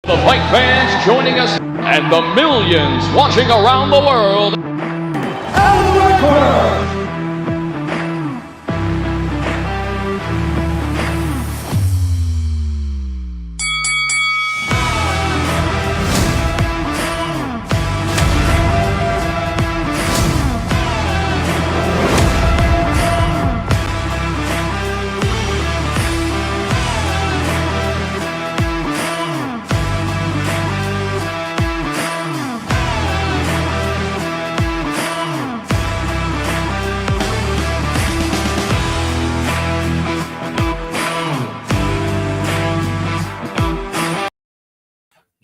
The fight fans joining us and the millions watching around the world. Out of the red corner.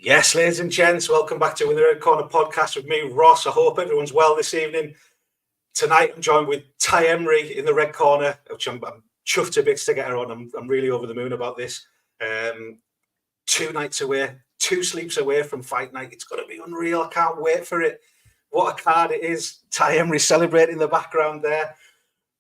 Yes, ladies and gents, welcome back to the Red Corner podcast with me, Ross. I hope everyone's well this evening. Tonight, I'm joined with Ty Emery in the Red Corner, which I'm chuffed to bits to get her on. I'm really over the moon about this. 2 nights away, 2 sleeps away from fight night. It's going to be unreal. I can't wait for it. What a card it is. Ty Emery celebrating in the background there.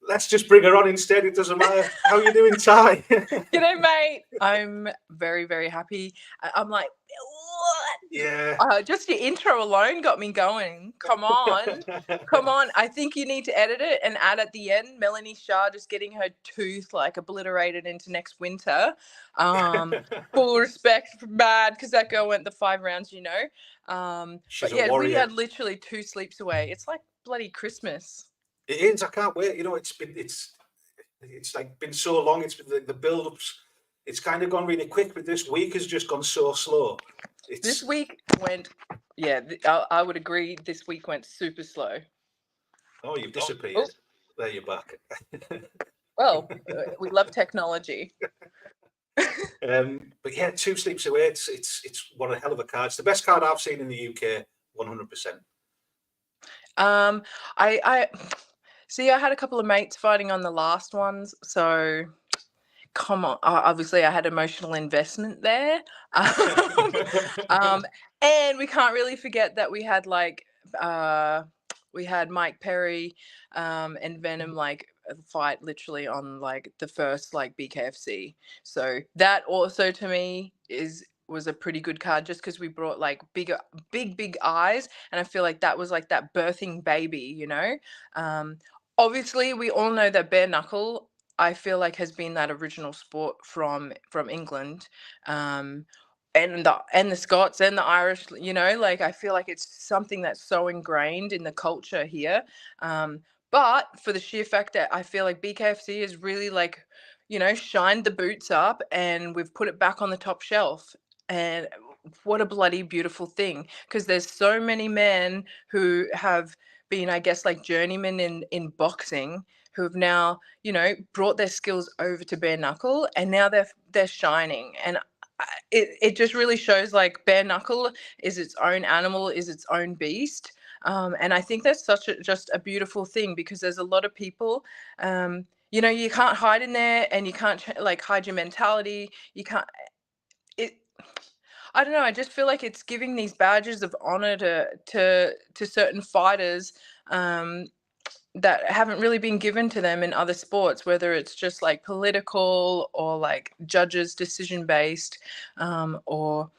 Let's just bring her on instead. It doesn't matter. How are you doing, Ty? G'day, mate. I'm very, very happy. I'm like, what? Yeah. Just your intro alone got me going. Come on. Come on. I think you need to edit it and add at the end Melanie Shah just getting her tooth like obliterated into next winter. Full respect, bad, because that girl went the 5 rounds, you know. She's but yeah, a warrior. we are literally 2 sleeps away. It's like bloody Christmas. It is. I can't wait. You know, it's like been so long. It's been the build-ups. It's kind of gone really quick, but this week has just gone so slow. This week went, I would agree. This week went super slow. Oh, you've disappeared. Oh. There, you're back. Well, we love technology. But yeah, 2 sleeps away. It's what a hell of a card. It's the best card I've seen in the UK, 100%. I see. I had a couple of mates fighting on the last ones, so come on. Obviously, I had emotional investment there. And we can't really forget that we had we had Mike Perry and Venom fight literally on the first BKFC. So that also to me was a pretty good card, just because we brought big eyes, and I feel like that was that birthing baby, you know. Obviously we all know that bare knuckle, I feel like, has been that original sport from England, and the Scots and the Irish, you know. I feel like it's something that's so ingrained in the culture here, but for the sheer fact that I feel like BKFC is really shined the boots up, and we've put it back on the top shelf. And what a bloody beautiful thing, because there's so many men who have been, I guess, journeymen in boxing, who have now, brought their skills over to bare knuckle, and now they're shining. And it just really shows bare knuckle is its own animal, is its own beast. And I think that's just a beautiful thing, because there's a lot of people, you can't hide in there, and you can't hide your mentality. You can't. I don't know. I just feel like it's giving these badges of honor to certain fighters that haven't really been given to them in other sports, whether it's just political or judges decision based, or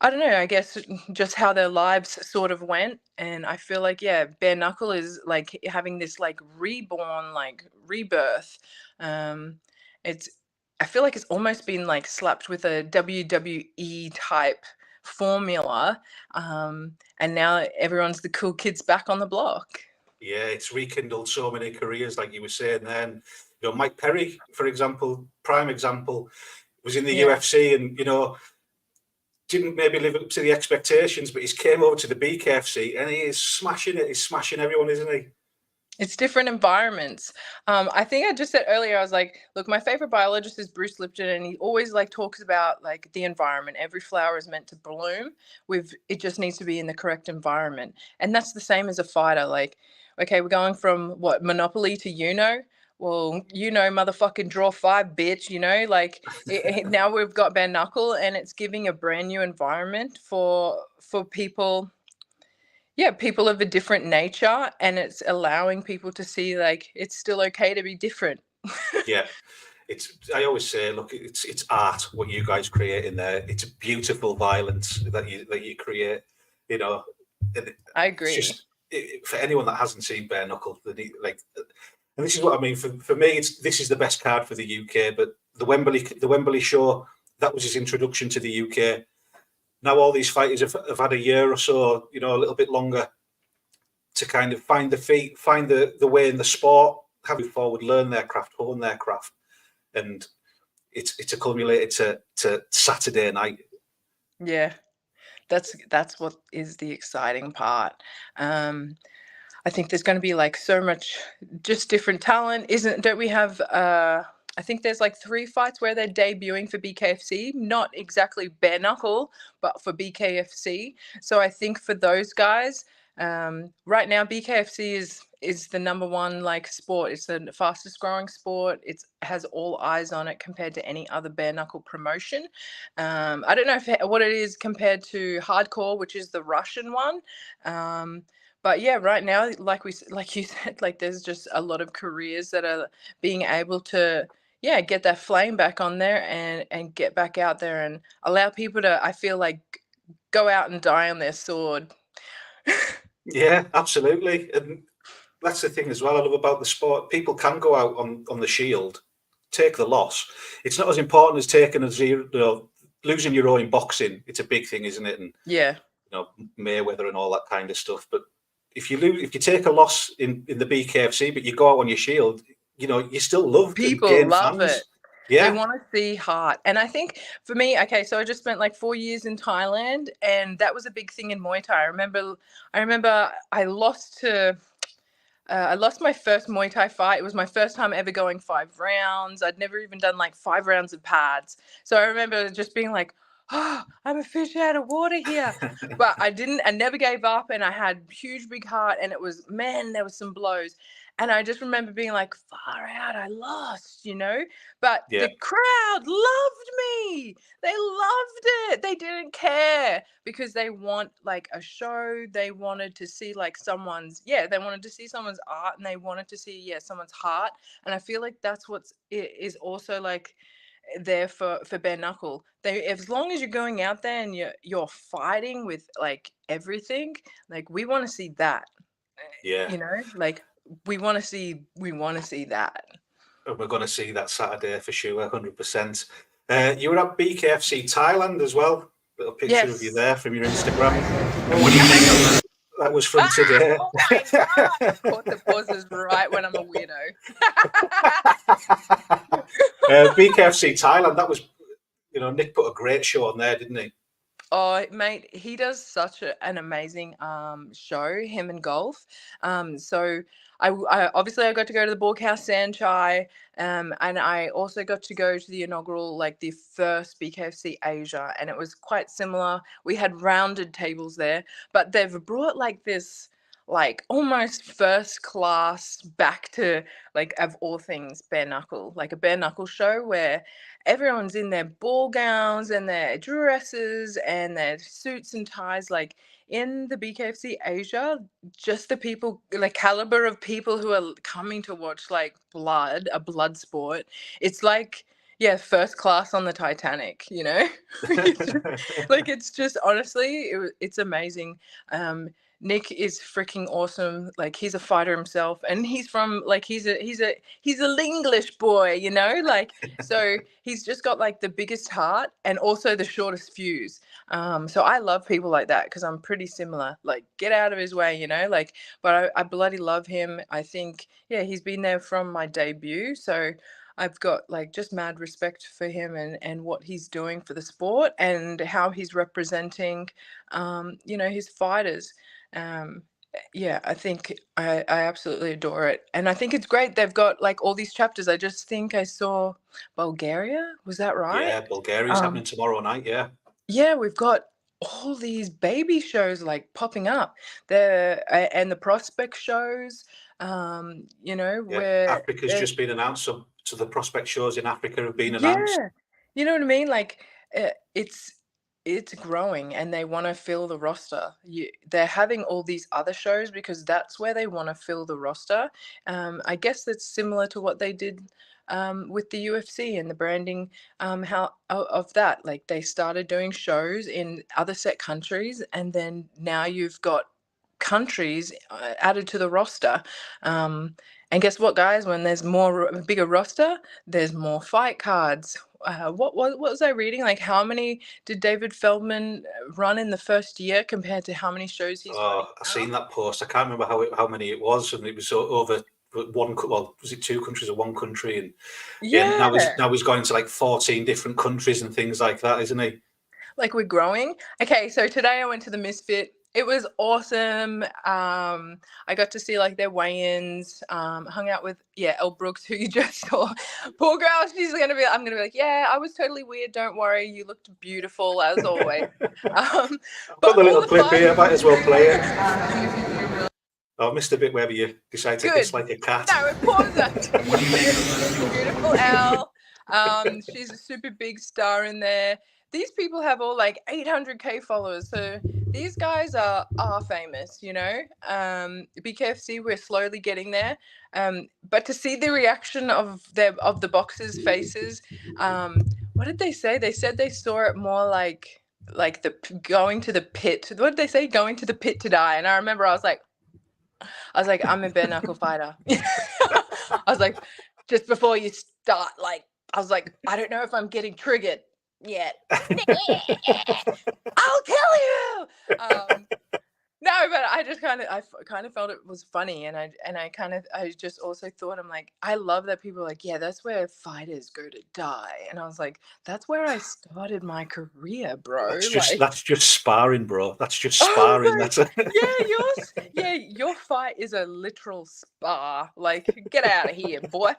I don't know, I guess just how their lives sort of went. And I feel like, bare knuckle is having this reborn, rebirth. I feel like it's almost been slapped with a WWE type formula. And now everyone's the cool kids back on the block. Yeah, it's rekindled so many careers, like you were saying then. You know, Mike Perry, for example, prime example, was in the UFC, and, didn't maybe live up to the expectations, but he's came over to the BKFC and he is smashing it. He's smashing everyone, isn't he? It's different environments. I think I just said earlier, I was like, look, my favorite biologist is Bruce Lipton, and he always talks about the environment. Every flower is meant to bloom. It just needs to be in the correct environment. And that's the same as a fighter. Okay, we're going from what, Monopoly to well, motherfucking draw 5, bitch, now we've got bare knuckle, and it's giving a brand new environment for people. Yeah, people of a different nature, and it's allowing people to see it's still okay to be different. Yeah. I always say, look, it's art what you guys create in there. It's beautiful violence that you create. You know, and I it's agree. just for anyone that hasn't seen bare knuckle, like, and this is what I mean. For me, this is the best card for the UK. But the Wembley show, that was his introduction to the UK. Now all these fighters have had a year or so, a little bit longer to kind of find the feet, find the way in the sport, have it forward, learn their craft, hone their craft, and it's accumulated to Saturday night. Yeah, that's what is the exciting part. I think there's going to be like so much just different talent. Don't we have I think there's like 3 fights where they're debuting for BKFC, not exactly bare knuckle, but for BKFC. So I think for those guys, right now BKFC is the number one like sport. It's the fastest growing sport. It has all eyes on it compared to any other bare knuckle promotion. I don't know what it is compared to hardcore, which is the Russian one. But yeah, right now, like you said, like there's just a lot of careers that are being able to, yeah, get that flame back on there and get back out there and allow people to, I feel like, go out and die on their sword. Yeah, absolutely, and that's the thing as well I love about the sport. People can go out on the shield, take the loss. It's not as important as taking a zero, losing your own in boxing. It's a big thing, isn't it? And Yeah. Mayweather and all that kind of stuff. But if you take a loss in the BKFC, but you go out on your shield, you still love People love fans. it. Yeah. They want to see heart. And I think for me, okay, so I just spent like 4 years in Thailand, and that was a big thing in Muay Thai. I remember I lost my first Muay Thai fight. It was my first time ever going 5 rounds. I'd never even done like 5 rounds of pads. So I remember just being like, oh, I'm a fish out of water here. But I never gave up, and I had huge, big heart, and there was some blows. And I just remember being like, far out, I lost, But Yeah. the crowd loved me. They loved it. They didn't care because they want like a show. They wanted to see like they wanted to see someone's art, and they wanted to see, someone's heart. And I feel like that's is also like there for bare knuckle. As long as you're going out there and you're fighting with like everything, like we want to see that. Yeah. Like we want to see that. And we're going to see that Saturday for sure, 100%. You were at BKFC Thailand as well. Little picture of you there from your Instagram. What do you think of that? That was from today. Oh my God! Caught the pauses right when I'm a weirdo. BKFC Thailand. That was, Nick put a great show on there, didn't he? Oh, mate, he does such an amazing show, him and golf. So I obviously I got to go to the Borkhouse Sanchai, and I also got to go to the inaugural, like the first BKFC Asia, and it was quite similar. We had rounded tables there, but they've brought like this, like almost first class back to like of all things bare knuckle, like a bare knuckle show where everyone's in their ball gowns and their dresses and their suits and ties. Like in the BKFC Asia, just the people, like caliber of people who are coming to watch like a blood sport. It's like, yeah, first class on the Titanic, it's just honestly, it's amazing. Nick is freaking awesome. Like he's a fighter himself, and he's from like he's a English boy, like so he's just got like the biggest heart and also the shortest fuse. So I love people like that because I'm pretty similar. Like get out of his way, but I bloody love him. I think he's been there from my debut, so I've got like just mad respect for him and what he's doing for the sport and how he's representing his fighters. I think I absolutely adore it. And I think it's great. They've got like all these chapters. I just think I saw Bulgaria. Was that right? Yeah, Bulgaria's happening tomorrow night. Yeah. Yeah, we've got all these baby shows like popping up there and the prospect shows, where Africa's just been announced. So the prospect shows in Africa have been announced. yeah, you know what I mean? Like it's it's growing, and they want to fill the roster. They're having all these other shows because that's where they want to fill the roster. I guess that's similar to what they did with the UFC and the branding of that. Like they started doing shows in other set countries, and then now you've got countries added to the roster. And guess what, guys? When there's a bigger roster, there's more fight cards. What was I reading? Like, how many did David Feldman run in the first year compared to how many shows he's running I now? seen that post. I can't remember how many it was, and it was over one. Well, was it 2 countries or 1 country? And Yeah, now he's going to like 14 different countries and things like that, isn't he? like we're growing. Okay, so today I went to the Misfit. It was awesome. I got to see like their weigh-ins. Hung out with Elle Brooks, who you just saw. Poor girl, I'm gonna be like, yeah, I was totally weird. Don't worry, you looked beautiful as always. I've But got the all little the clip here. I might as well play it. fighters- I missed a bit where you decide to Good. dislike a cat. No, pause that. Beautiful Elle. She's a super big star in there. These people have all like 800K followers, so these guys are famous, you know. BKFC, we're slowly getting there. But to see the reaction of the boxers' faces, what did they say? They said they saw it more like the going to the pit. What did they say? Going to the pit to die. And I remember I was like, I'm a bare knuckle fighter. I was like, just before you start, like, I was like, I don't know if I'm getting triggered yet. I'll kill you. No, but I just kind of felt it was funny, and I just also thought, I'm like, I love that people are like, yeah, that's where fighters go to die, and I was like, that's where I started my career, bro. That's just sparring, bro. That's just Oh sparring. my, That's your fight is a literal spar. Like, get out of here, boy.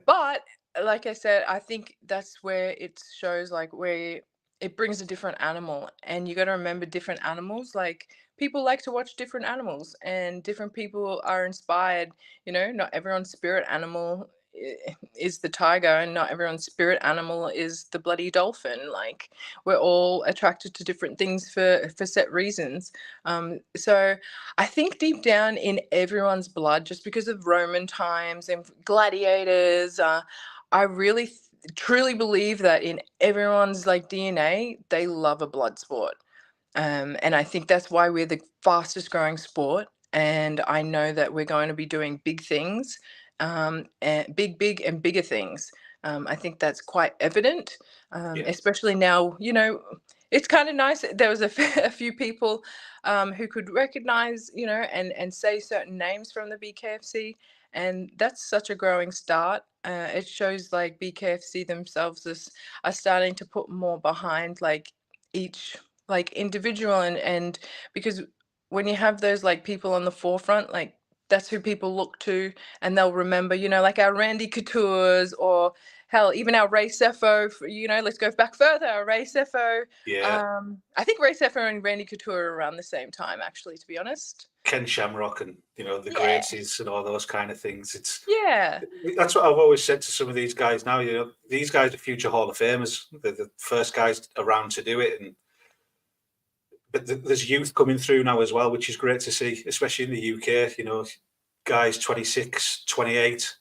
But like I said, I think that's where it shows like where it brings a different animal, and you got to remember different animals. Like people like to watch different animals, and different people are inspired. You know, not everyone's spirit animal is the tiger, and not everyone's spirit animal is the bloody dolphin. Like we're all attracted to different things for set reasons. So I think deep down in everyone's blood, just because of Roman times and gladiators, I really truly believe that in everyone's like DNA, they love a blood sport. And I think that's why we're the fastest growing sport. And I know that we're going to be doing big things, and big and bigger things. I think that's quite evident, especially now. You know, it's kind of nice. There was a few people who could recognize, you know, and say certain names from the BKFC, and that's such a growing start. It shows like BKFC themselves are starting to put more behind like each like individual, and because when you have those like people on the forefront, like that's who people look to, and they'll remember, you know, like our Randy Couture's, or hell, even our Ray Sefo, you know, let's go back further, our Ray Sefo. yeah. I think Ray Sefo and Randy Couture are around the same time, actually, to be honest. Ken Shamrock and the Yeah, Gracies and all those kind of things. yeah, That's what I've always said to some of these guys now. These guys are future Hall of Famers. They're the first guys around to do it, but there's youth coming through now as well, which is great to see, especially in the UK. Guys 26, 28.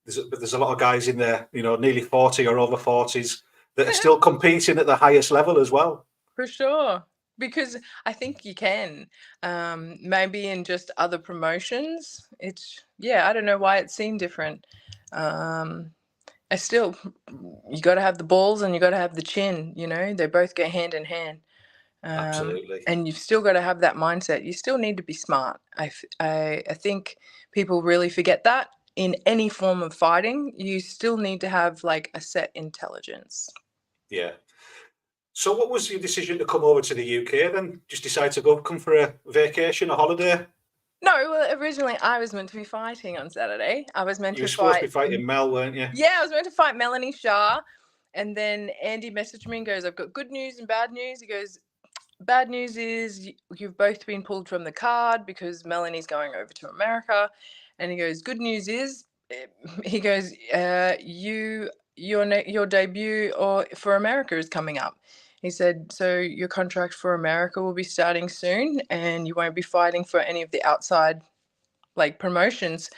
There's a lot of guys in there, nearly 40 or over 40s that are still competing at the highest level as well. for sure. Because I think you can, maybe in just other promotions. I don't know why it's seen different. I still, you got to have the balls and you got to have the chin. You know, they both go hand in hand. Absolutely. And you've still got to have that mindset. You still need to be smart. I think people really forget that in any form of fighting. You still need to have like a set intelligence. Yeah. So what was your decision to come over to the UK then? Just decide to come for a vacation, a holiday? No, well, originally I was meant to be fighting on Saturday. I was meant You were to supposed to fight. be fighting Mel, weren't you? Yeah, I was meant to fight Melanie Shah. And then Andy messaged me and goes, I've got good news and bad news. He goes, bad news is you've both been pulled from the card because Melanie's going over to America. And he goes, good news is, he goes, you your debut or for America is coming up. He said, so your contract for America will be starting soon, and you won't be fighting for any of the outside like promotions.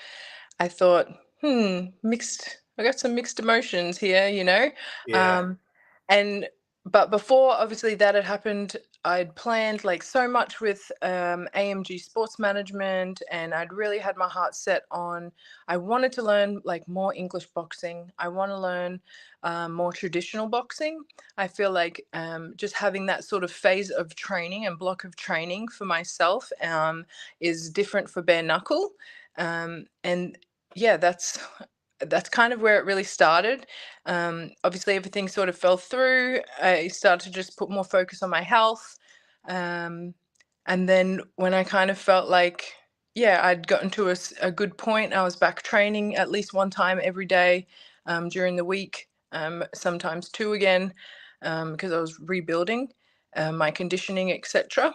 I thought, mixed. I got some mixed emotions here, you know. Yeah. And but before obviously that had happened, I'd planned like so much with AMG Sports Management, and I'd really had my heart set on. I wanted to learn like more English boxing. I want to learn more traditional boxing. I feel like just having that sort of phase of training and block of training for myself is different for bare knuckle. And yeah, that's kind of where it really started. Obviously, everything sort of fell through. I started to just put more focus on my health. And then when I kind of felt like, yeah, I'd gotten to a good point, I was back training at least one time every day during the week, sometimes two again, because I was rebuilding my conditioning, etc.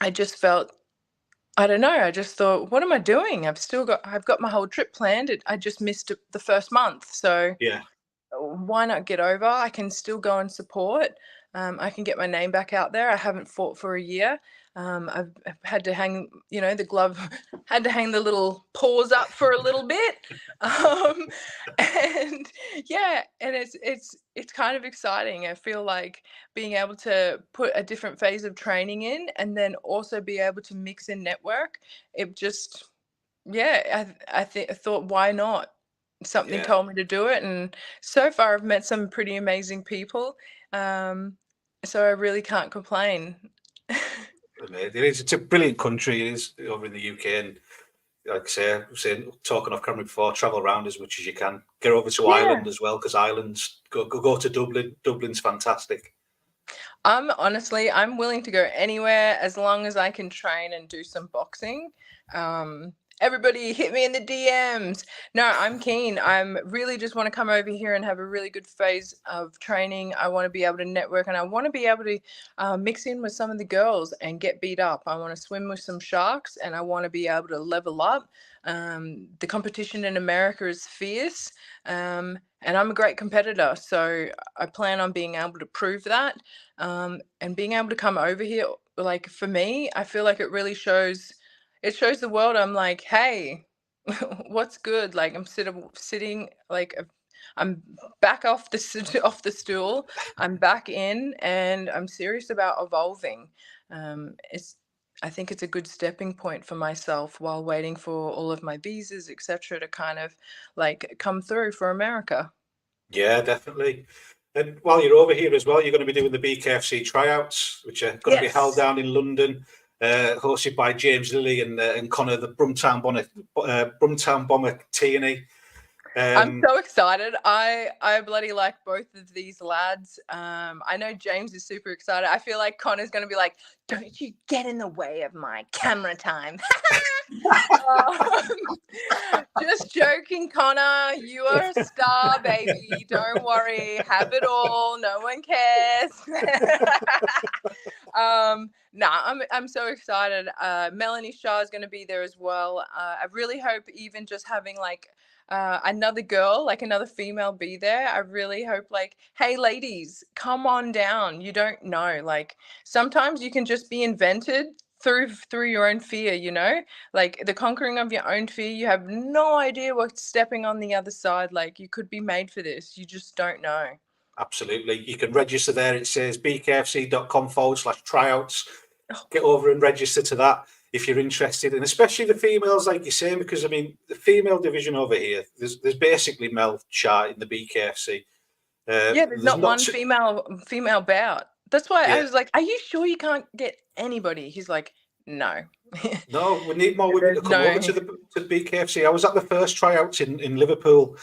I just felt, I don't know. I just thought, what am I doing? I've got my whole trip planned. I just missed the first month. So Yeah. why not get over? I can still go and support. I can get my name back out there. I haven't fought for a year. I've had to hang, the glove, had to hang the little paws up for a little bit. And yeah, and it's kind of exciting. I feel like being able to put a different phase of training in, and then also be able to mix in network. It just, yeah, I thought, why not? Something Yeah. told me to do it, and so far I've met some pretty amazing people. So I really can't complain. It's a brilliant country. It is over in the UK, and like I say, talking off camera before, travel around as much as you can. Get over to Yeah. Ireland as well, because Ireland's go to Dublin. Dublin's fantastic. I'm willing to go anywhere as long as I can train and do some boxing. Everybody hit me in the DMs. No, I'm keen. I'm really just want to come over here and have a really good phase of training. I want to be able to network, and I want to be able to mix in with some of the girls and get beat up. I want to swim with some sharks, and I want to be able to level up. The competition in America is fierce, and I'm a great competitor. So I plan on being able to prove that. And being able to come over here, like for me, I feel like it really shows. It shows the world. I'm like, hey, what's good? Like I'm sitting like I'm back off the off the stool. I'm back in, and I'm serious about evolving. It's I think it's a good stepping point for myself while waiting for all of my visas, etc., to kind of like come through for America. Yeah, definitely. And while you're over here as well, you're going to be doing the BKFC tryouts, which are going to be held Yes. down in London, hosted by James Lilly and Connor, the Brumtown Bomber Tierney. I'm so excited. I bloody like both of these lads. I know James is super excited. I feel like Connor's going to be like, "Don't you get in the way of my camera time." Just joking, Connor. You are a star, baby. Don't worry. Have it all. No one cares. I'm so excited. Melanie Shaw is going to be there as well. I really hope even just having like another girl, like another female, be there. I really hope, like, hey, ladies, come on down. You don't know, like, sometimes you can just be invented through your own fear, like the conquering of your own fear. You have no idea what's stepping on the other side. Like, you could be made for this. You just don't know. Absolutely. You can register there. It says bkfc.com/tryouts. Oh, Get over and register to that if you're interested. And especially the females, like you're saying, because I mean, the female division over here, there's basically Mel Shah in the BKFC. yeah, there's There's not not, one female bout. That's why I yeah. was like, are you sure you can't get anybody? He's like, no. No, we need more women to There's come over to no. the BKFC. I was at the first tryouts in Liverpool,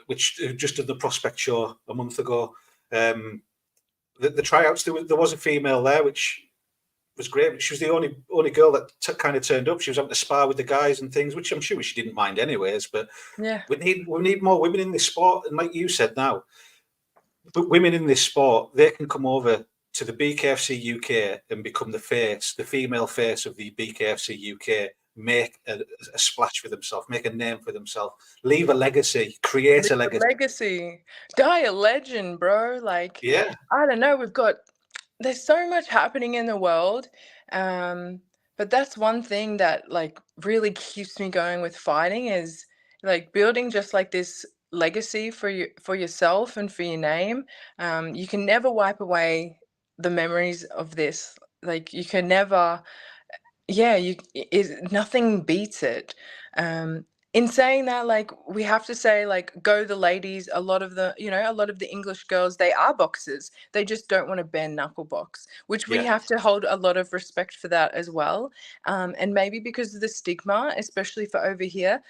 which just did the Prospect Show a month ago. The tryouts, there was a female there, which was great. She was the only girl that kind of turned up. She was having to spar with the guys and things, which I'm sure she didn't mind anyways. But Yeah. we need more women in this sport, and like you said now, but women in this sport, they can come over to the BKFC UK and become the female face of the BKFC UK make a splash for themselves, make a name for themselves, leave a legacy, create a legacy. Legacy. Die a legend, bro. Like, Yeah, I don't know. There's so much happening in the world. But that's one thing that like really keeps me going with fighting is like building just like this legacy for yourself and for your name. You can never wipe away the memories of this. Like you can never, yeah, nothing beats it. In saying that, like we have to say, like, go the ladies. A lot of the English girls, they are boxers. They just don't want to bare knuckle box, which we yeah, have to hold a lot of respect for that as well. And maybe because of the stigma, especially for over here,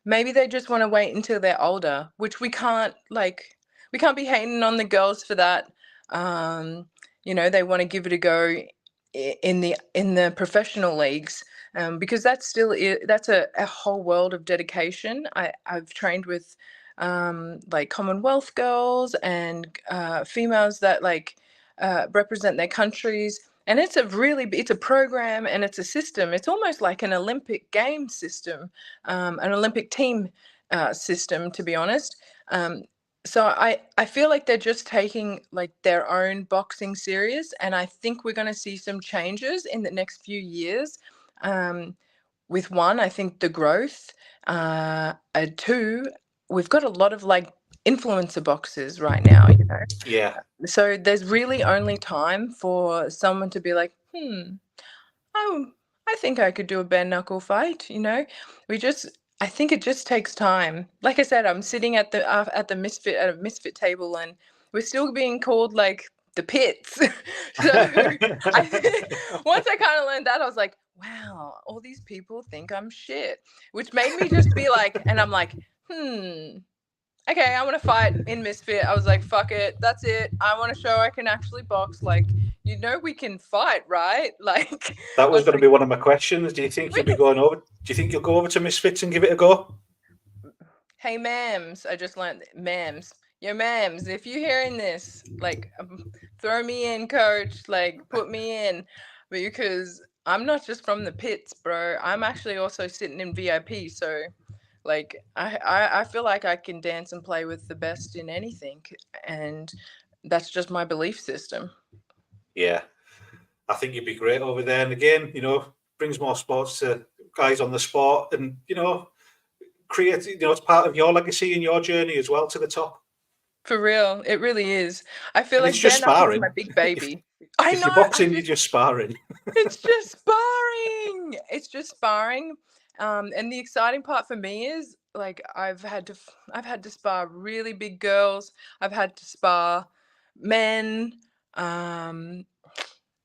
maybe they just want to wait until they're older, which we can't be hating on the girls for that. They want to give it a go in the professional leagues, because that's a whole world of dedication. I've trained with like Commonwealth girls and females that represent their countries, and it's a program and it's a system. It's almost like an Olympic game system, an Olympic team system, to be honest. So I feel like they're just taking like their own boxing serious, and I think we're going to see some changes in the next few years. With one, I think the growth. Two, we've got a lot of like influencer boxers right now, yeah, So there's really only time for someone to be like, oh, I think I could do a bare knuckle fight. I think it just takes time. Like I said, I'm sitting at the misfit table, and we're still being called like the pits. So once I kind of learned that, I was like, wow, all these people think I'm shit, which made me just be like, and I'm like, okay, I want to fight in Misfit. I was like, fuck it, that's it. I want to show I can actually box. Like, we can fight, right? Like, that was going to be one of my questions. Do you think you'll be going over? Do you think you'll go over to Misfits and give it a go? Hey, ma'ams, I just learned ma'ams. Yo, ma'ams, if you're hearing this, like, throw me in, coach. Like, put me in, because I'm not just from the pits, bro. I'm actually also sitting in VIP. So, like, I feel like I can dance and play with the best in anything, and that's just my belief system. Yeah, I think you'd be great over there. And again, brings more sports to guys on the sport, and create. It's part of your legacy and your journey as well to the top. For real, it really is. I feel And like it's just bare knuckles is sparring. my big baby. I If know. you're boxing, you're just sparring. It's just sparring. It's just sparring. And the exciting part for me is like I've had to spar really big girls. I've had to spar men.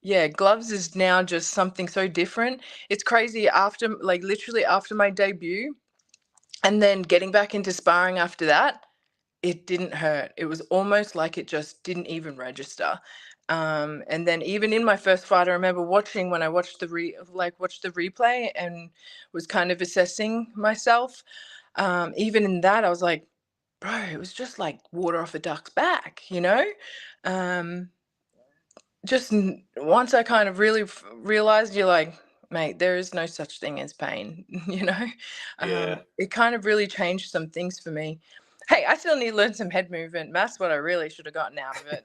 Yeah, gloves is now just something so different. It's crazy literally after my debut, and then getting back into sparring after that, it didn't hurt. It was almost like it just didn't even register. And then even in my first fight, I remember when I watched the replay and was kind of assessing myself. Even in that, I was like, bro, it was just like water off a duck's back, just once I kind of really realized, you're like, mate, there is no such thing as pain, Yeah. It kind of really changed some things for me. Hey, I still need to learn some head movement. That's what I really should have gotten out of it.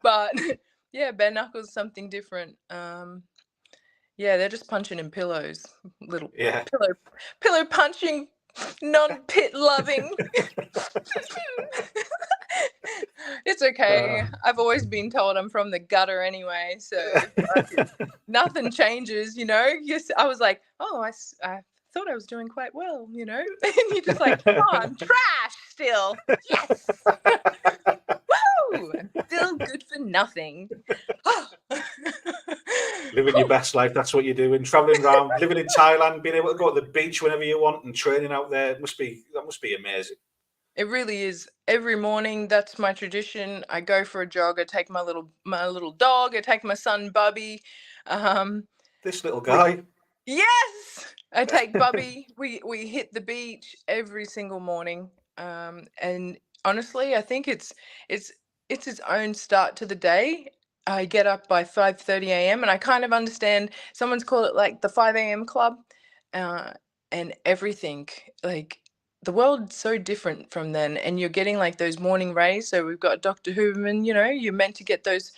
But yeah, bare knuckles, something different. Yeah, they're just punching in pillows, little Yeah. pillow punching, non-pit loving. It's okay. I've always been told I'm from the gutter anyway, so nothing changes, Yes, I was like, oh, I thought I was doing quite well, And you're just like, oh, I'm trash still. Yes. Woo! I'm still good for nothing. Living your best life, that's what you're doing. Traveling around, living in Thailand, being able to go to the beach whenever you want and training out there. That must be amazing. It really is. Every morning, that's my tradition. I go for a jog. I take my little dog. I take my son Bubby. This little guy. Yes, I take Bubby. We hit the beach every single morning. And honestly, I think it's its own start to the day. I get up by 5:30 a.m. and I kind of understand someone's called it like the 5 a.m. club, uh, and everything. Like the world's so different from then, and you're getting like those morning rays. So we've got Dr. Hooverman, you're meant to get those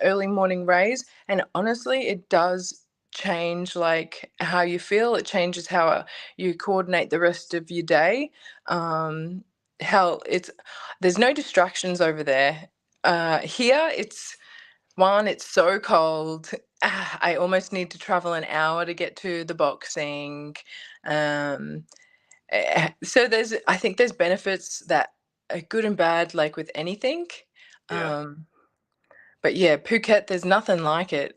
early morning rays, and honestly, it does change like how you feel. It changes how you coordinate the rest of your day. Um, how there's no distractions over there. Here it's so cold. I almost need to travel an hour to get to the boxing. Um, so I think there's benefits that are good and bad, like with anything. Yeah. Um, but yeah, Phuket, there's nothing like it.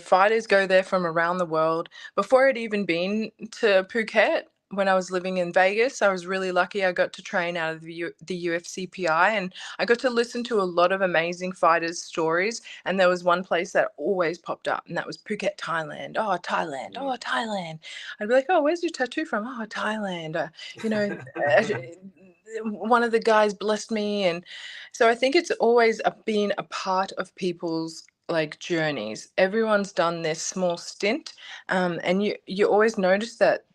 Fighters go there from around the world. Before I'd even been to Phuket, when I was living in Vegas, I was really lucky. I got to train out of the UFCPI, and I got to listen to a lot of amazing fighters' stories. And there was one place that always popped up, and that was Phuket, Thailand. Oh, Thailand. Mm. Oh, Thailand. I'd be like, oh, where's your tattoo from? Oh, Thailand. You know, uh, one of the guys blessed me, and so I think it's always been a part of people's like journeys. Everyone's done this small stint, and you always notice that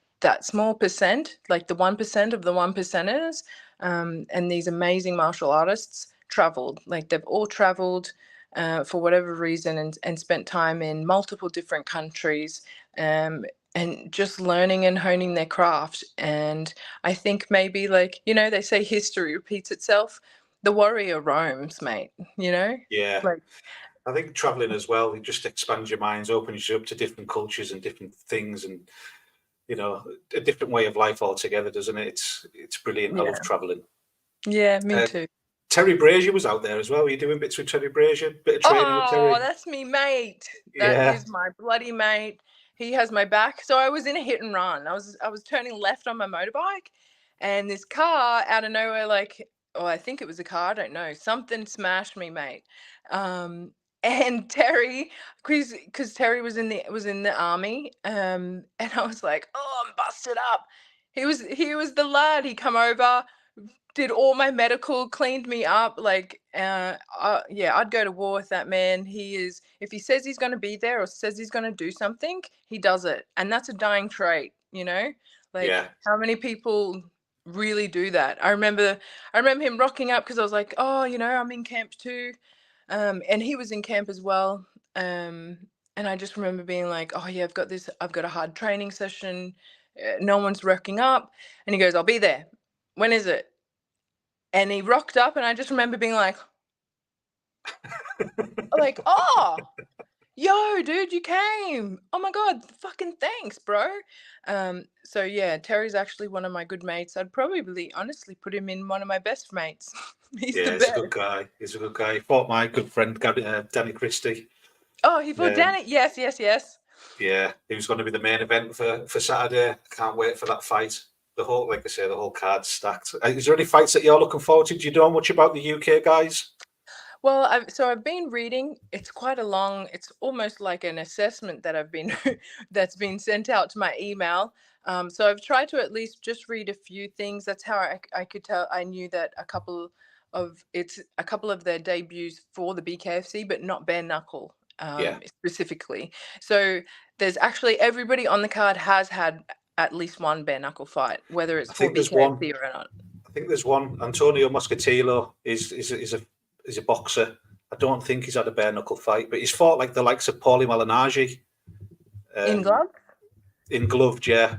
small percent, like the 1% of the 1%ers, and these amazing martial artists traveled. Like they've all traveled for whatever reason and spent time in multiple different countries. And just learning and honing their craft. And I think maybe they say history repeats itself. The warrior roams, mate, Yeah. Like, I think traveling as well, it just expands your minds, opens you up to different cultures and different things, and a different way of life altogether, doesn't it? It's brilliant. I love yeah. traveling. Yeah, me Uh, too. Terry Brazier was out there as well. Were you doing bits with Terry Brazier? Bit of training with Oh, Terry? that's me, mate. That Yeah. is my bloody mate. He has my back. So I was in a hit and run. I was turning left on my motorbike, and this car out of nowhere, I think it was a car, I don't know. Something smashed me, mate. And Terry, because Terry was in the army, and I was like, oh, I'm busted up. He was the lad. He come over, did all my medical, cleaned me up. Yeah, I'd go to war with that man. If he says he's going to be there or says he's going to do something, he does it. And that's a dying trait, Yeah. how many people really do that? I remember him rocking up because I was like, oh, I'm in camp too. And he was in camp as well. And I just remember being like, oh yeah, I've got a hard training session. No one's rocking up. And he goes, I'll be there. When is it? And he rocked up, and I just remember being like, oh, yo, dude, you came. Oh my God, fucking thanks, bro. So yeah, Terry's actually one of my good mates. I'd probably honestly put him in one of my best mates. He's the Yeah, he's a good best. guy. He's a good guy. He fought my good friend Danny Christie. Oh, he fought Um, Danny. Yes, yes, yes. yeah, he was going to be the main event for Saturday. I can't wait for that fight. Like I say, the whole card's stacked. Is there any fights that you're looking forward to? Do you know much about the UK guys? Well, I've been reading. It's quite a long. It's almost like an assessment that I've been that's been sent out to my email. So I've tried to at least just read a few things. That's how I could tell. I knew that a couple of their debuts for the BKFC, but not bare knuckle Yeah, specifically. So there's actually everybody on the card has had at least one bare knuckle fight, whether it's I for think there's one. BKFC or not. I think there's one. Antonio Moscatillo is a boxer. I don't think he's had a bare knuckle fight, but he's fought like the likes of Paulie Malignaggi. In glove? In gloved, yeah.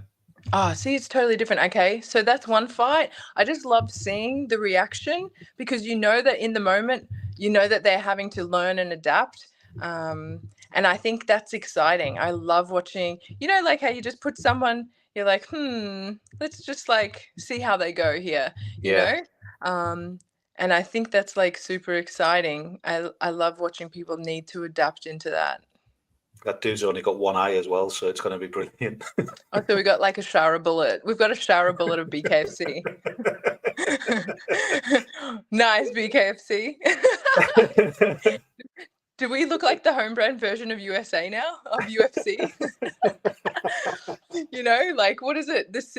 Oh, see, it's totally different. Okay, so that's one fight. I just love seeing the reaction because you know that in the moment, you know that they're having to learn and adapt. And I think that's exciting. I love watching, like how you just put someone, you're like, let's just like see how they go here, you Yeah. know? And I think that's like super exciting. I love watching people need to adapt into that. That dude's only got one eye as well, so it's going to be brilliant. Oh, so we got like a shower bullet. We've got a shower bullet of BKFC. Nice BKFC. Do we look like the home brand version of USA now? Of UFC? You know, like what is it? This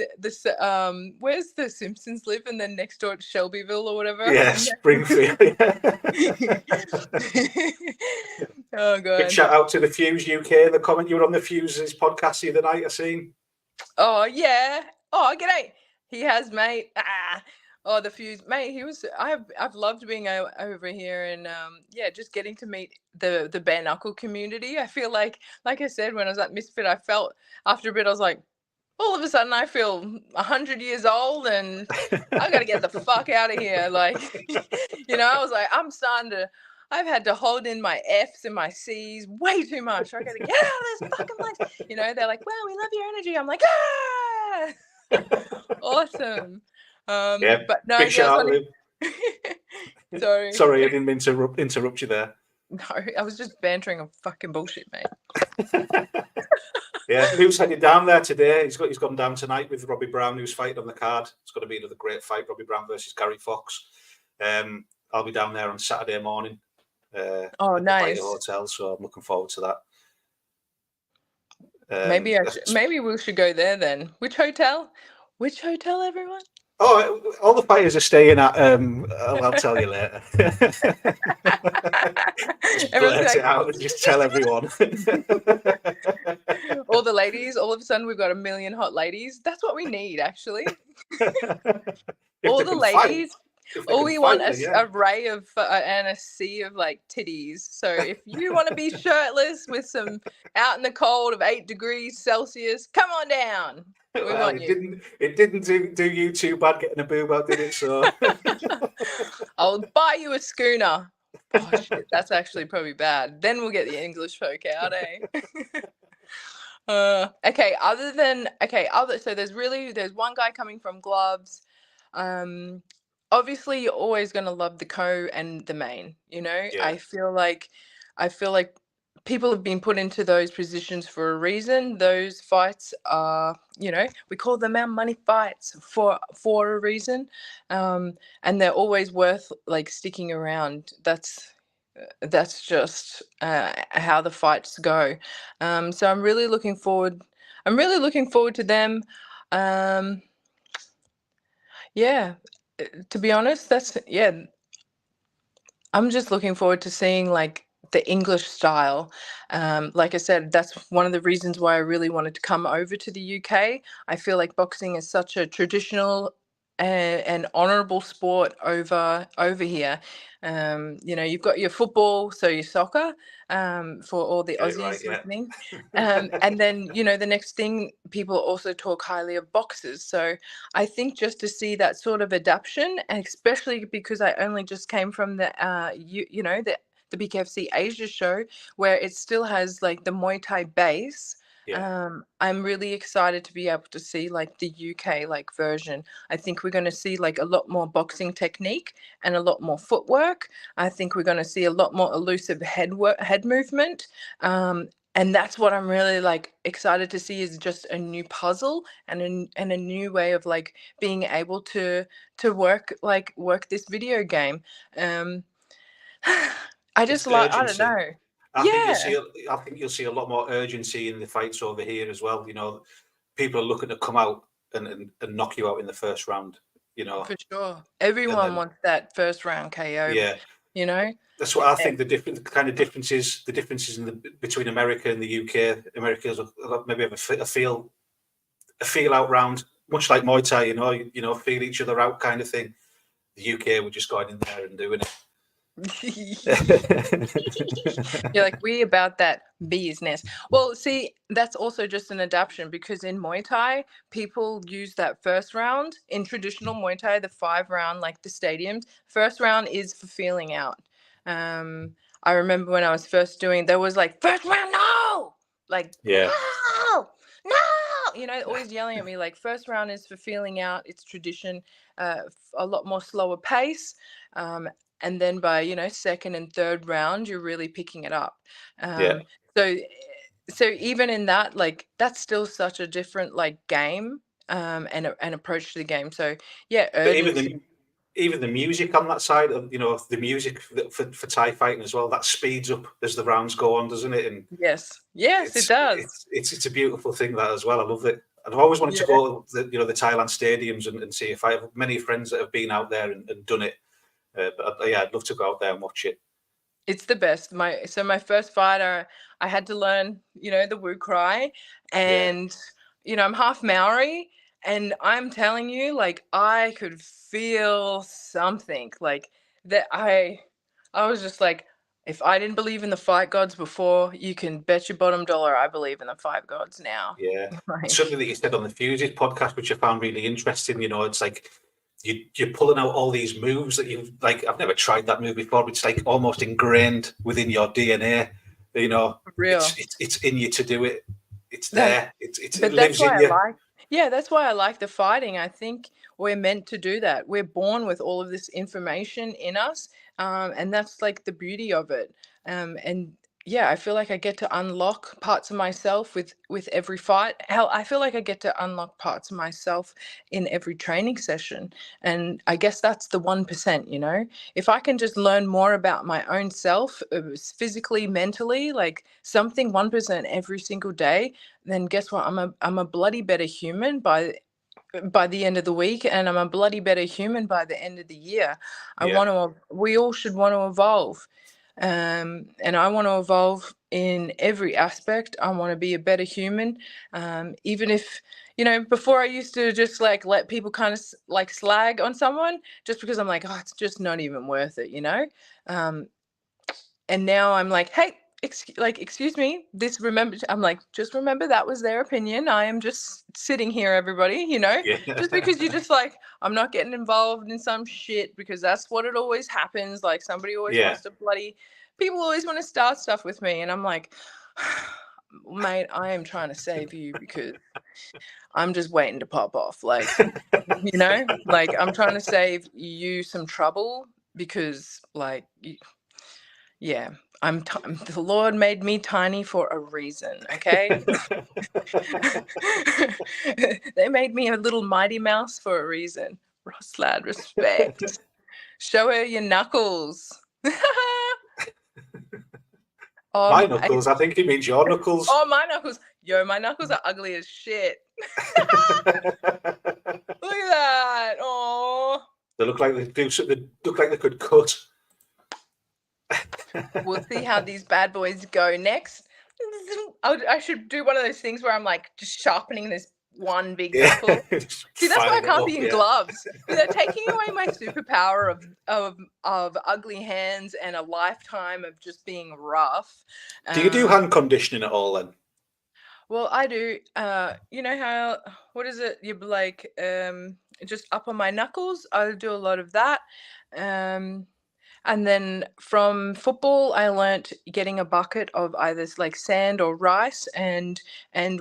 where's the Simpsons live? And then next door to Shelbyville or whatever. Yeah, Springfield. Yeah. Oh Big god. shout out to the Fuse UK in the comment. You were on the Fuse's podcast the other night, I seen. Oh yeah. Oh, g'day. He has, mate. Oh, the Fuse, mate. He was. I've loved being over here, and yeah, just getting to meet the bare knuckle community. I feel like I said when I was at Misfit, I felt after a bit, I was like, all of a sudden, I feel 100 years old, and I got to get the fuck out of here. Like, you know, I was like, I've had to hold in my F's and my C's way too much. I got to get out of this fucking place. You know, they're like, well, we love your energy. I'm like, awesome. Yeah, but no, big shout out. Sorry. Sorry, I didn't mean to interrupt you there. No, I was just bantering on fucking bullshit, mate. Yeah, who's headed down there today? He's gone down tonight with Robbie Brown, who's fighting on the card. It's going to be another great fight, Robbie Brown versus Gary Fox. I'll be down there on Saturday morning. Oh, at nice. the hotel, so I'm looking forward to that. Maybe we should go there then. Which hotel? Which hotel, everyone? Oh, all the fighters are staying at. I'll tell you later. Just blurt it out and just tell everyone. All the ladies. All of a sudden, we've got a million hot ladies. That's what we need, actually. All the ladies. All we want is a ray of and a sea of like titties. So if you want to be shirtless with some out in the cold of 8 degrees Celsius, come on down. It didn't do you too bad getting a boob out, did it? So I'll buy you a schooner. Oh shit, that's actually probably bad. Then we'll get the English folk out, eh? So there's one guy coming from gloves. Obviously you're always going to love the co and the main, you know. Yeah. I feel like people have been put into those positions for a reason. Those fights are, you know, we call them our money fights for a reason, and they're always worth like sticking around. That's just how the fights go. So I'm really looking forward to them. Yeah, to be honest, I'm just looking forward to seeing like the English style. Like I said, that's one of the reasons why I really wanted to come over to the UK. I feel like boxing is such a traditional and honourable sport over here. You know, you've got your football, so your soccer, for all the Aussies listening. And then, you know, the next thing, people also talk highly of boxers. So I think just to see that sort of adaptation, and especially because I only just came from the, the BKFC Asia show, where it still has like the Muay Thai base. Yeah. I'm really excited to be able to see like the UK like version. I think we're going to see like a lot more boxing technique and a lot more footwork. I think we're going to see a lot more elusive head movement. And that's what I'm really like excited to see, is just a new puzzle and a new way of like being able to work this video game. I don't know. I think you'll see a lot more urgency in the fights over here as well. You know, people are looking to come out and knock you out in the first round. You know, for sure. Everyone wants that first round KO. Yeah, you know, that's what I think. The differences between America and the UK. America's maybe have a feel out round, much like Muay Thai. You know, feel each other out kind of thing. The UK were just going in there and doing it. You're like, we about that business. Well, see, that's also just an adaptation, because in Muay Thai, people use that first round. In traditional Muay Thai, the 5 round, like the stadiums, first round is for feeling out. I remember when I was first doing, there was like, first round, no! Like, yeah. No! You know, always yelling at me, like, first round is for feeling out. It's tradition, a lot more slower pace. And then by, you know, second and third round, you're really picking it up. So even in that, like, that's still such a different like game, and approach to the game. So yeah, urgency. even the music on that side of, the music for Thai fighting as well, that speeds up as the rounds go on, doesn't it? And Yes, it it's does. it's a beautiful thing, that as well. I love it. And I've always wanted to Yeah. go to the Thailand stadiums and see if I have many friends that have been out there and done it. But yeah, I'd love to go out there and watch it. It's the best. My first fight, I had to learn, the Wu cry, Yeah, and I'm half Maori, and I'm telling you, like I could feel something like that. I was just like, if I didn't believe in the fight gods before, you can bet your bottom dollar I believe in the fight gods now. yeah. Like, Something that you said on the Fuses podcast, which I found really interesting. It's like you're pulling out all these moves that you've like. I've never tried that move before, but it's like almost ingrained within your DNA. for real. It's in you to do it. It's That there. It But that's lives in why you. that's why I like the fighting. I think we're meant to do that. We're born with all of this information in us, and that's like the beauty of it. And yeah, I feel like I get to unlock parts of myself with every fight. Hell, I feel like I get to unlock parts of myself in every training session. And I guess that's the 1%. If I can just learn more about my own self, physically, mentally, like something 1% every single day, then guess what? I'm a bloody better human by the end of the week, and I'm a bloody better human by the end of the year. Yeah, We all should want to evolve. And I want to evolve in every aspect. I want to be a better human. Even if, before I used to just like let people kind of like slag on someone just because I'm like, oh, it's just not even worth it. Um, and now I'm like, hey, excuse me, I'm like, just remember that was their opinion. I am just sitting here, everybody, just because you yeah, just like, I'm not getting involved in some shit because that's what it always happens. Like somebody always yeah. wants to people always want to start stuff with me. And I'm like, mate, I am trying to save you because I'm just waiting to pop off. Like, like I'm trying to save you some trouble because like, yeah, the Lord made me tiny for a reason, okay? They made me a little Mighty Mouse for a reason. Ross lad, respect. Show her your knuckles. My knuckles. I think he means your knuckles. Oh, my knuckles. Yo, my knuckles are ugly as shit. Look at that. Oh. They look like they do. They look like they could cut. We'll see how these bad boys go next. I should do one of those things where I'm like just sharpening this one big knuckle. See, that's why I can't be in gloves. They're taking away my superpower of ugly hands and a lifetime of just being rough. Do you do hand conditioning at all then? Well, I do. You know how, what is it? You're like just up on my knuckles. I do a lot of that. And then from football, I learnt getting a bucket of either like sand or rice and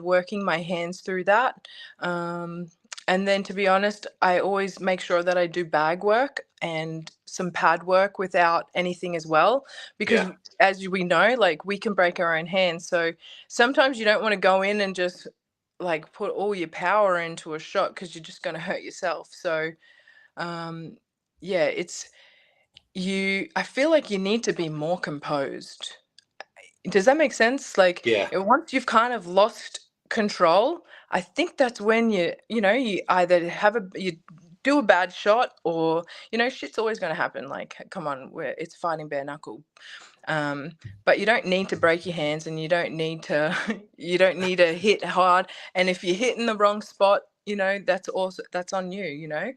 working my hands through that. And then to be honest, I always make sure that I do bag work and some pad work without anything as well, because Yeah, as we know, like we can break our own hands. So sometimes you don't want to go in and just like put all your power into a shot because you're just going to hurt yourself. So um, yeah, I feel like you need to be more composed. Does that make sense? Like yeah, once you've kind of lost control, I think that's when you either you do a bad shot or shit's always going to happen. Like come on, it's fighting bare knuckle. But you don't need to break your hands, and you don't need to you don't need to hit hard. And if you hit in the wrong spot, that's on you.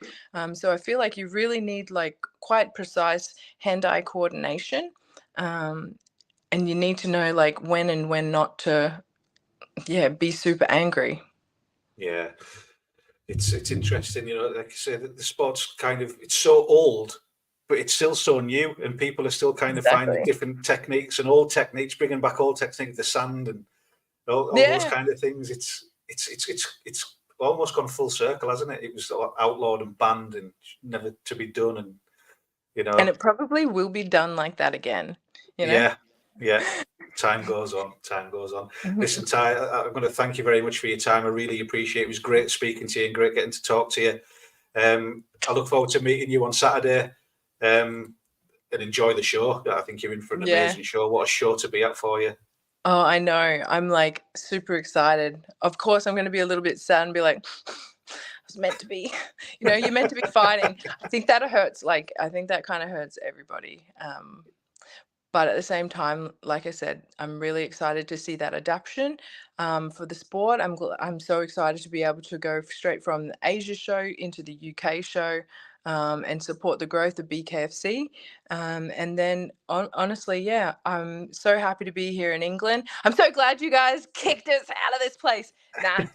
So I feel like you really need like quite precise hand-eye coordination, and you need to know like when and when not to be super angry. yeah. It's interesting, like I say, that the sport's it's so old, but it's still so new, and people are still kind of finding Exactly. different techniques and old techniques, bringing back old techniques, the sand and all those Yeah. kind of things. It's almost gone full circle, hasn't it? It was outlawed and banned and never to be done, and And it probably will be done like that again. yeah. Time goes on. Listen, Ty, I'm going to thank you very much for your time. I really appreciate it. It was great speaking to you and great getting to talk to you. I look forward to meeting you on Saturday and enjoy the show. I think you're in for an amazing show. What a show to be at for you. Oh, I know. I'm like super excited. Of course, I'm going to be a little bit sad and be like, I was meant to be, you're meant to be fighting. I think that hurts. I think that kind of hurts everybody. But at the same time, like I said, I'm really excited to see that adaptation for the sport. I'm so excited to be able to go straight from the Asia show into the UK show and support the growth of BKFC. And then honestly, yeah, I'm so happy to be here in England. I'm so glad you guys kicked us out of this place.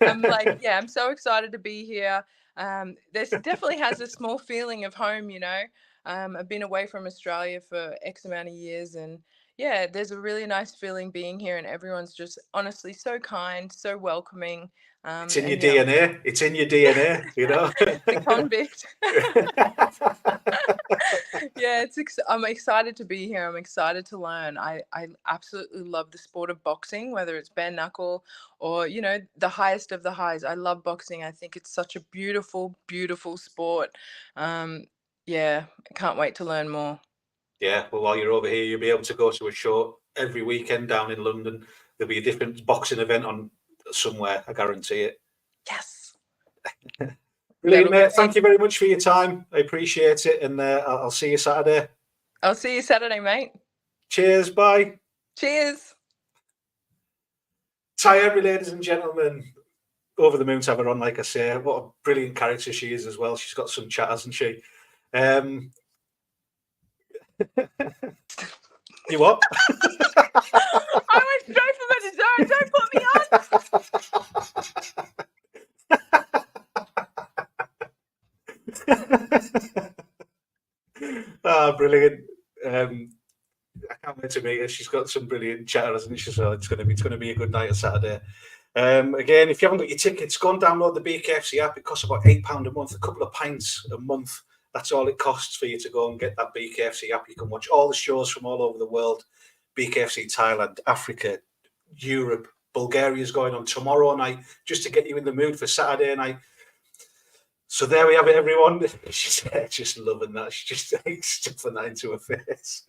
I'm so excited to be here. This definitely has a small feeling of home, I've been away from Australia for X amount of years, and yeah, there's a really nice feeling being here, and everyone's just honestly so kind, so welcoming. It's in your DNA. It's in your DNA, The convict. Yeah, I'm excited to be here. I'm excited to learn. I absolutely love the sport of boxing, whether it's bare knuckle or, the highest of the highs. I love boxing. I think it's such a beautiful, beautiful sport. Yeah, I can't wait to learn more. Yeah, well, while you're over here, you'll be able to go to a show every weekend down in London. There'll be a different boxing event on somewhere, I guarantee it. Yes. Brilliant, mate. Thank you very much for your time. I appreciate it, and I'll see you Saturday. I'll see you Saturday, mate. Cheers, bye. Cheers. Ty Emery, ladies and gentlemen. Over the moon to have her on, like I say. What a brilliant character she is as well. She's got some chat, hasn't she? You what? I went straight for the dessert. Don't put me on. Brilliant. I can't wait to meet her. She's got some brilliant chatter, hasn't she? So it's going to be a good night on Saturday. Again, if you haven't got your tickets, go and download the BKFC app. It costs about £8 a month, a couple of pints a month. That's all it costs for you to go and get that BKFC app. You can watch all the shows from all over the world. BKFC Thailand, Africa, Europe, Bulgaria's going on tomorrow night just to get you in the mood for Saturday night. So there we have it, everyone. She's just loving that. She's just stuffing that into her face.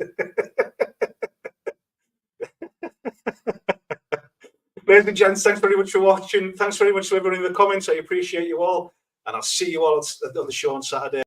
Ladies and gents, thanks very much for watching. Thanks very much to everyone in the comments. I appreciate you all. And I'll see you all on the show on Saturday.